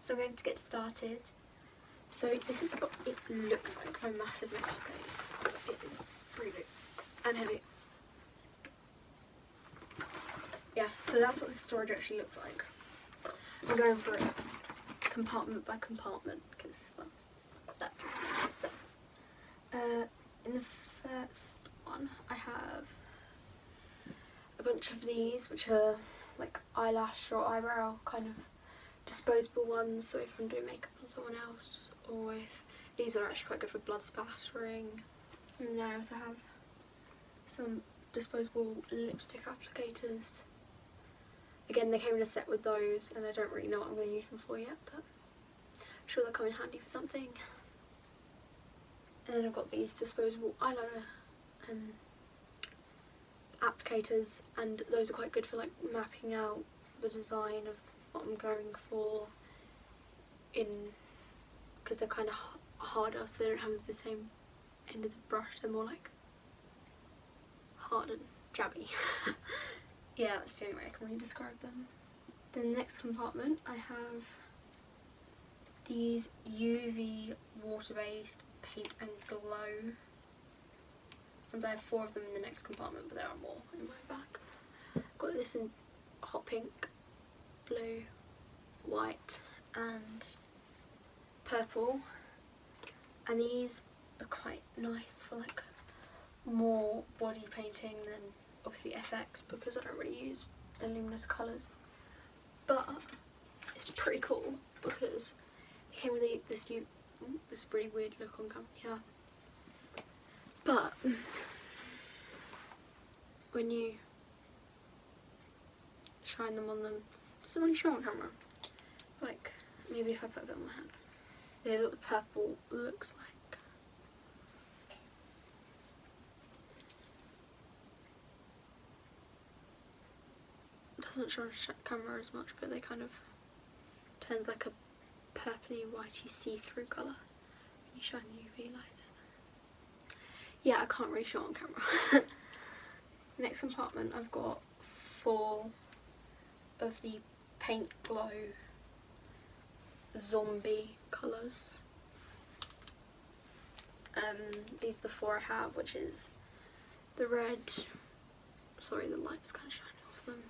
So I'm going to get started. So this is what it looks like, my massive makeup case. It is pretty big and heavy. Yeah, so that's what the storage actually looks like. I'm going for it compartment by compartment because, well, that just makes sense. In the first one I have a bunch of these, which are like eyelash or eyebrow kind of disposable ones, so if I'm doing makeup on someone else, or if these are actually quite good for blood splattering. And then I also have some disposable lipstick applicators. Again, they came in a set with those, and I don't really know what I'm going to use them for yet, but I'm sure they'll come in handy for something. And then I've got these disposable eyeliner applicators, and those are quite good for like mapping out the design of what I'm going for, because they're kind of harder, so they don't have the same end as a brush, they're more like hard and jabby. Yeah, that's the only way I can really describe them. The next compartment I have these UV water-based paint and glow ones. I have 4 of them in the next compartment, but there are more in my bag. I've got this in hot pink, blue, white and purple, and these are quite nice for like more body painting than obviously FX, because I don't really use the luminous colours, but it's pretty cool because it came with this really weird look on camera, yeah, but when you shine them on them, it doesn't really show on camera. Like, maybe if I put a bit on my hand. There's what the purple looks like. It doesn't show on camera as much, but they kind of turns like a purpley whitey see-through colour when you shine the UV light in. Yeah, I can't really show it on camera. Next compartment, I've got 4 of the paint glow zombie colours. These are the 4 I have, which is the red, sorry the light's kind of shining off them,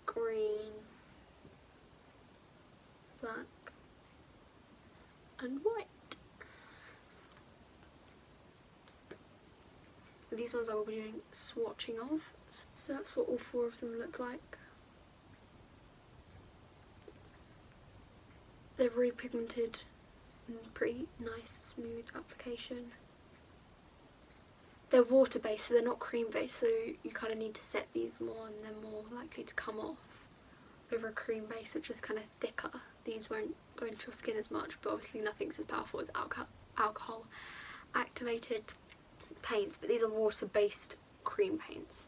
green, black and white. These ones I will be doing swatching of, so that's what all 4 of them look like. They're really pigmented and pretty nice smooth application. They're water based, so they're not cream based, so you kind of need to set these more and they're more likely to come off over a cream base, which is kind of thicker. These won't go into your skin as much, but obviously nothing's as powerful as alcohol activated paints, but these are water based cream paints,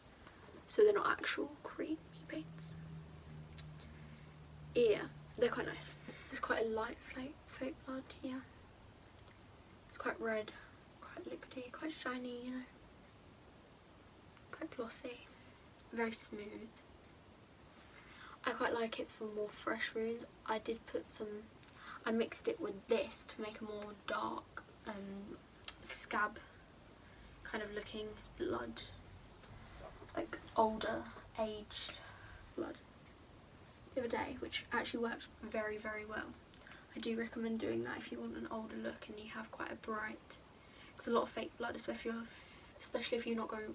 so they're not actual creamy paints. Yeah, they're quite nice. It's quite a light fake blood, yeah. It's quite red, quite liquidy, quite shiny, you know. Quite glossy, very smooth. I quite like it for more fresh wounds. I did put some, I mixed it with this to make a more dark scab kind of looking blood, like older aged blood, the other day, which actually worked very well. I do recommend doing that if you want an older look and you have quite a bright, because a lot of fake blood, especially if you're not going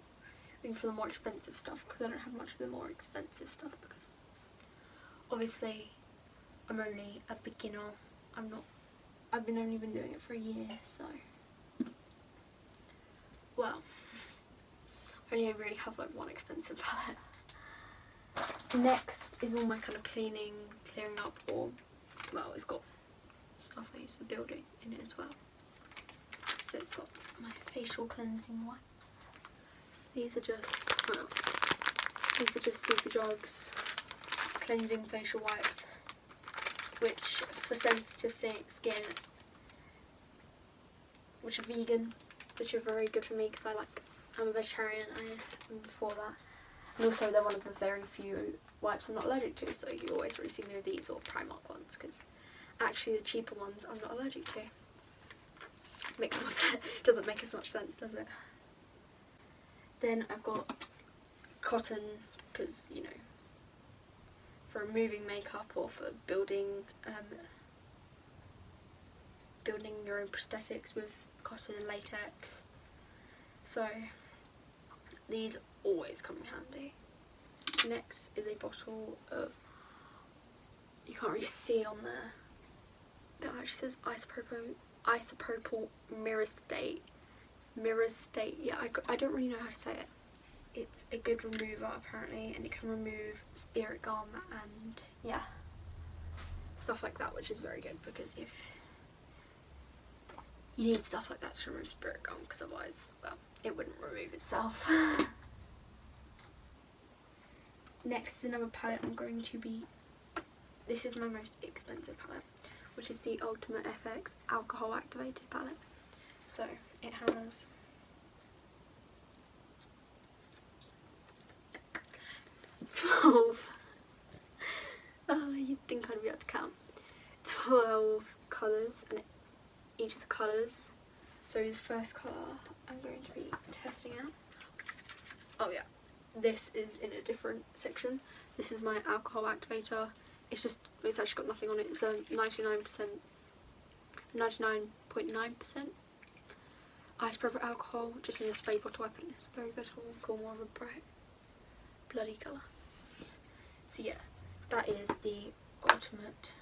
for the more expensive stuff, because I don't have much of the more expensive stuff, because obviously I'm only a beginner. I've only been doing it for a year, so well, I only really have like one expensive palette. Next is all my kind of clearing up, or, well, it's got stuff I use for building in it as well. So it's got my facial cleansing wipes. So these are just Superjug's cleansing facial wipes, which for sensitive skin, which are vegan, which are very good for me because I'm a vegetarian and I'm for that. And also they're one of the very few wipes I'm not allergic to, so you always really see me with these or Primark ones, because actually the cheaper ones I'm not allergic to. Makes more sense. Doesn't make as much sense, does it? Then I've got cotton, because, you know, for removing makeup or for building building your own prosthetics with cotton and latex. So these always come in handy. Next is a bottle of, you can't really see on there, but it actually says isopropyl myrostate. Yeah, I don't really know how to say it. It's a good remover apparently, and it can remove spirit gum and yeah, stuff like that, which is very good, because if you need stuff like that to remove spirit gum, because otherwise, well, it wouldn't remove itself. Next is another palette I'm going to be, this is my most expensive palette, which is the Ultimate FX Alcohol Activated palette. So it has 12, oh, you'd think I'd be able to count, 12 colours, and each of the colours, so the first colour I'm going to be testing out, oh yeah, this is in a different section. This is my alcohol activator. It's actually got nothing on it. It's a 99.9% isopropyl alcohol, just in a spray bottle. I put in a spray bottle, call more of a bright bloody colour. So yeah, that is the Ultimate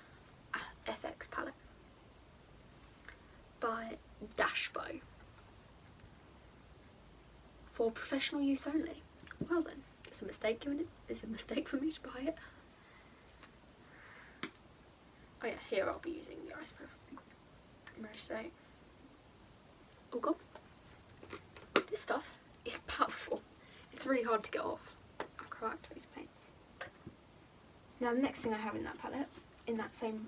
FX palette by Dashbo, for professional use only. Well then, it's a mistake for me to buy it. Oh yeah, here I'll be using the isopropyl myrostate. Oh god, this stuff is powerful. It's really hard to get off. Alcohol activated paints. Now the next thing I have in that palette, in that same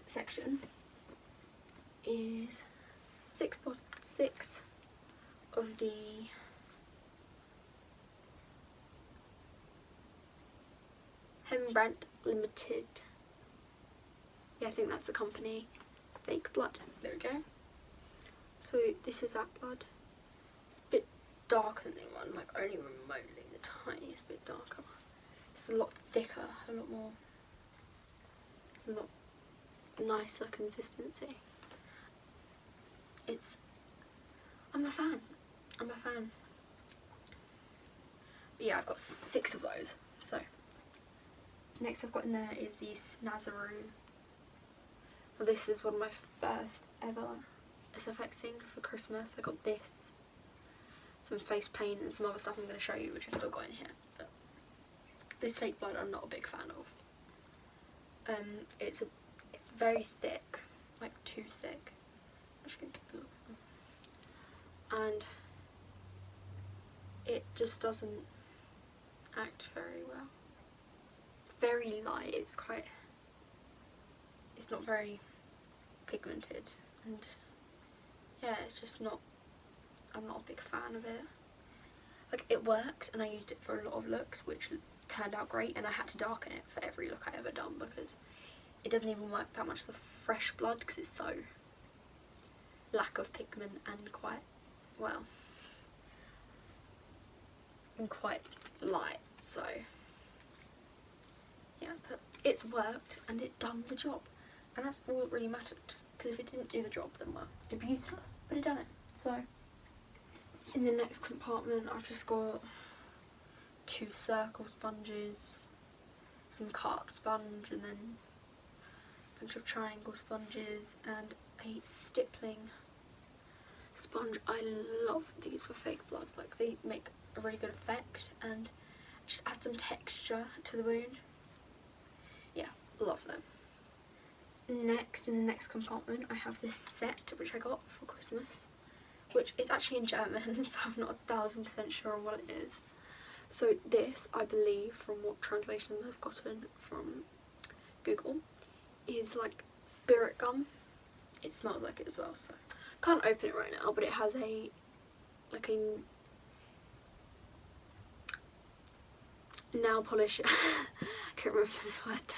section, is six of the Rembrandt Limited. Yeah, I think that's the company. Fake blood. There we go. So this is that blood. It's a bit darker than the one, like only remotely the tiniest bit darker. It's a lot thicker, a lot more. It's a lot nicer consistency. I'm a fan. But yeah, I've got 6 of those. So next I've got in there is the Snazzaroo. Well, this is one of my first ever SFX thing for Christmas. I got this, some face paint and some other stuff I'm going to show you, which I still got in here. But this fake blood I'm not a big fan of. It's very thick, like too thick. I'm just going to look. And it just doesn't act very well. It's very light, it's not very pigmented, and yeah, it's just not, I'm not a big fan of it. Like, it works, and I used it for a lot of looks, which turned out great, and I had to darken it for every look I ever done, because it doesn't even work that much as the fresh blood, because it's so lack of pigment and quite, well, and quite light. So yeah, but it's worked and it done the job, and that's all that really matters, because if it didn't do the job, then well, it'd be useless, but it done it. So in the next compartment I've just got 2 circle sponges, some carp sponge, and then a bunch of triangle sponges and a stippling sponge. I love these for fake blood, like they make a really good effect and just add some texture to the wound. Yeah, love them. Next, in the next compartment, I have this set which I got for Christmas, which is actually in German, so I'm not 1000% sure what it is. So this, I believe, from what translation I've gotten from Google, is like spirit gum. It smells like it as well, so can't open it right now, but it has a, like a, nail polish. I can't remember the word then.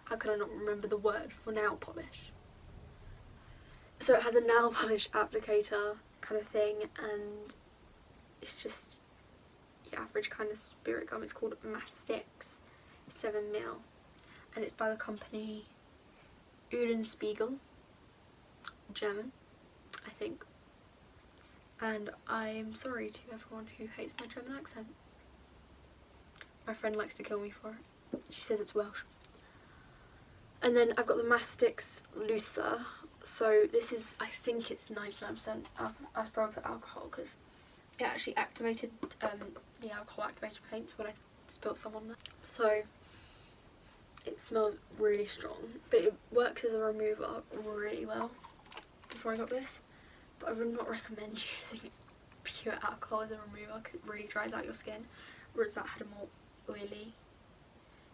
How could I not remember the word for nail polish? So it has a nail polish applicator kind of thing, and it's just your average kind of spirit gum. It's called Mastix 7mm, and it's by the company Spiegel, German, I think. And I'm sorry to everyone who hates my German accent. My friend likes to kill me for it. She says it's Welsh. And then I've got the Mastix Luther. So this is, I think it's 99% asparagine alcohol, because it actually activated the alcohol activated paints when I spilt some on there. So it smells really strong, but it works as a remover really well before I got this. But I would not recommend using pure alcohol as a remover because it really dries out your skin, whereas that had a more oily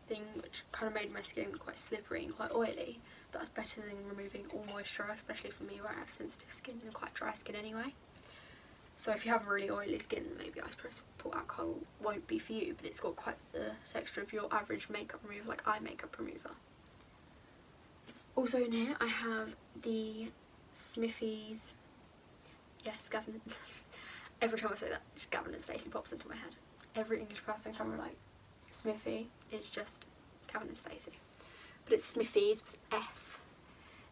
thing which kind of made my skin quite slippery and quite oily. But that's better than removing all moisture, especially for me where I have sensitive skin and quite dry skin anyway. So if you have really oily skin, then maybe isopropyl alcohol won't be for you, but it's got quite the texture of your average makeup remover, like eye makeup remover. Also in here I have the Smithy's, yes, Gavin, every time I say that, just Gavin and Stacey pops into my head. Every English person can relate. Smithy is just Gavin and Stacey. But it's Smithy's with F.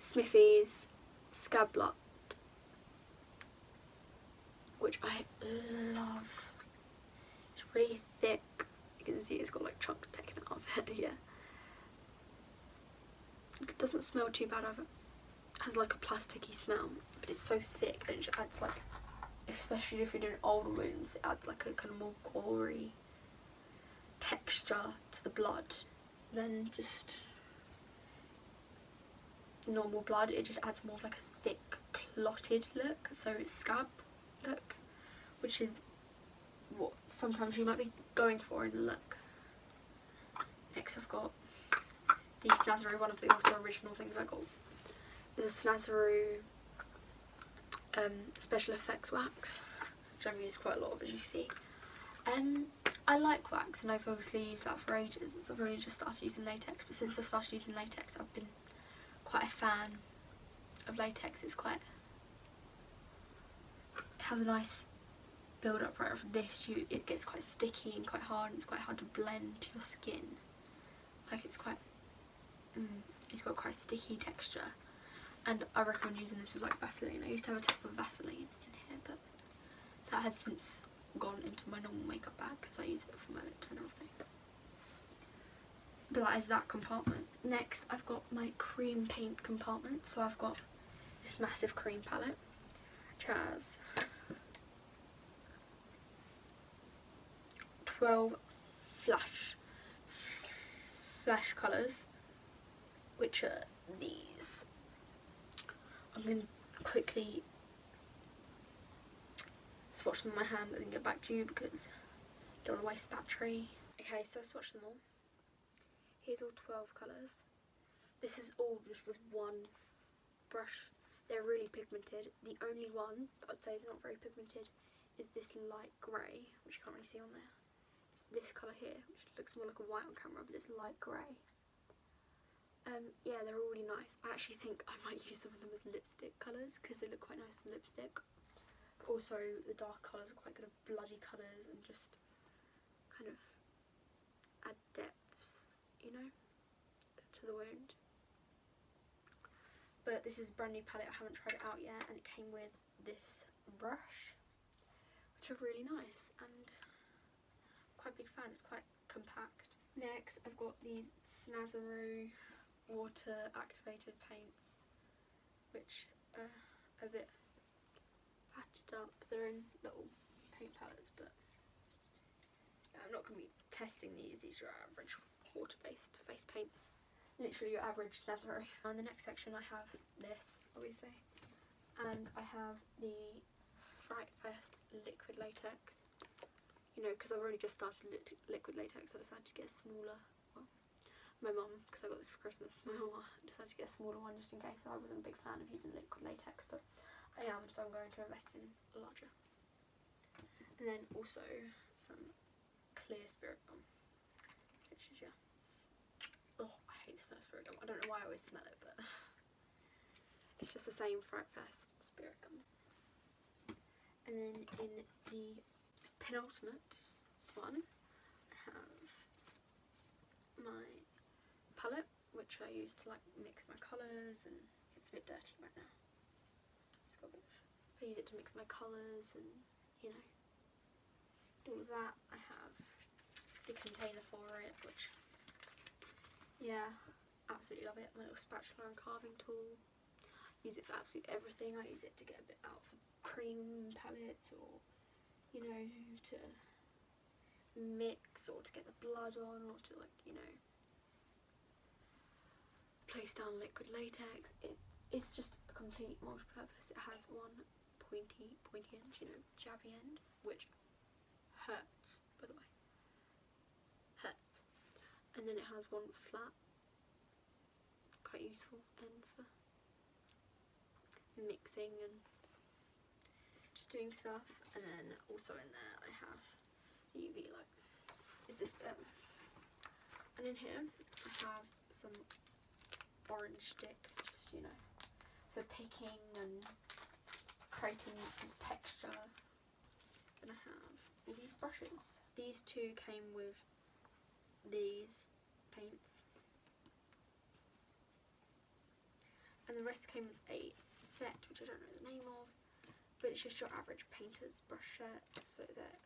Smithy's Scabblot, which I love. It's really thick. You can see it's got like chunks taken out of it, yeah. It doesn't smell too bad of it. It has like a plasticky smell, but it's so thick and it just adds like, especially if you're doing older wounds, it adds like a kind of more gory texture to the blood than just normal blood. It just adds more of like a thick clotted look, so it's scab look, which is what sometimes you might be going for in a look. Next I've got the Snazaroo, one of the also original things I got. There's a Snazaroo special effects wax, which I've used quite a lot of, as you see. I like wax and I've obviously used that for ages. I've only just started using latex, but since I've started using latex I've been quite a fan of latex. It's quite, it has a nice build up right from this. It gets quite sticky and quite hard, and it's quite hard to blend to your skin. Like it's quite, it's got quite sticky texture, and I recommend using this with like Vaseline. I used to have a tub of Vaseline in here, but that has since gone into my normal makeup bag because I use it for my lips and everything. But that is that compartment. Next I've got my cream paint compartment. So I've got this massive cream palette which has 12 flash colours, which are these. I'm going to quickly swatch them in my hand and then get back to you because I don't want to waste battery. Okay, so I swatched them all. Here's all 12 colours. This is all just with one brush. They're really pigmented. The only one that I'd say is not very pigmented is this light grey, which you can't really see on there. It's this colour here, which looks more like a white on camera, but it's light grey. Yeah, they're all really nice. I actually think I might use some of them as lipstick colours because they look quite nice as lipstick. Also, the dark colours are quite good at bloody colours and just kind of add depth, you know, to the wound. But this is a brand new palette, I haven't tried it out yet, and it came with this brush, which are really nice, and I'm quite a big fan. It's quite compact. Next I've got these Snazaroo water activated paints, which are a bit patted up. They're in little paint palettes, but yeah, I'm not going to be testing these. These are average water-based face paints. Literally your average Snazaroo. And in the next section I have this, obviously, and I have the Fright Fest liquid latex. You know, because I've already just started liquid latex, I decided to get a smaller, well, my mum, because I got this for Christmas, my mum decided to get a smaller one just in case. I wasn't a big fan of using liquid latex, but I am, so I'm going to invest in a larger. And then also some clear spirit gum, which is, yeah. Oh, I hate the smell of spirit gum. I don't know why I always smell it, but it's just the same Fright Fest spirit gum. And then in the penultimate one, I have my palette, which I use to like mix my colours, and it's a bit dirty right now. It's got a bit of, I use it to mix my colours and, you know, do all of that. I have the container for it, which, yeah, absolutely love it. My little spatula and carving tool. Use it for absolutely everything. I use it to get a bit out for cream palettes, or, you know, to mix, or to get the blood on, or to, like, you know, place down liquid latex. It's just a complete multi-purpose. It has one pointy end, you know, jabby end, which hurts, by the way. Hurts. And then it has one flat, quite useful end for mixing and just doing stuff. And then also in there I have the UV light, is this bit. And in here I have some orange sticks, just, you know, for picking and creating texture. And I have all these brushes. These two came with these paints, and the rest came with a set, which I don't know the name of, but it's just your average painter's brush set. So they're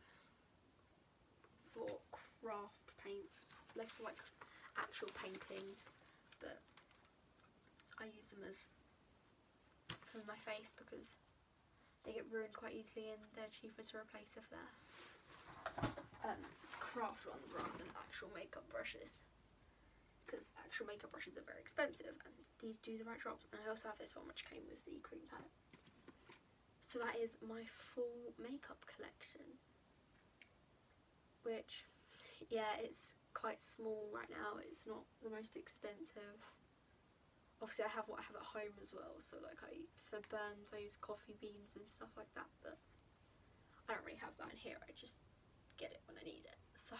for craft paints, like for like actual painting, but I use them as for my face because they get ruined quite easily and they're cheaper to replace if they're craft ones rather than actual makeup brushes, because actual makeup brushes are very expensive and these do the right job. And I also have this one which came with the cream palette. So that is my full makeup collection, which, yeah, it's quite small right now. It's not the most extensive. Obviously I have what I have at home as well, so like for burns I use coffee beans and stuff like that, but I don't really have that in here. I just get it when I need it. So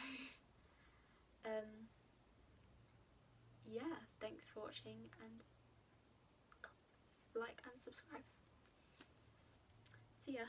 yeah, thanks for watching, and like and subscribe.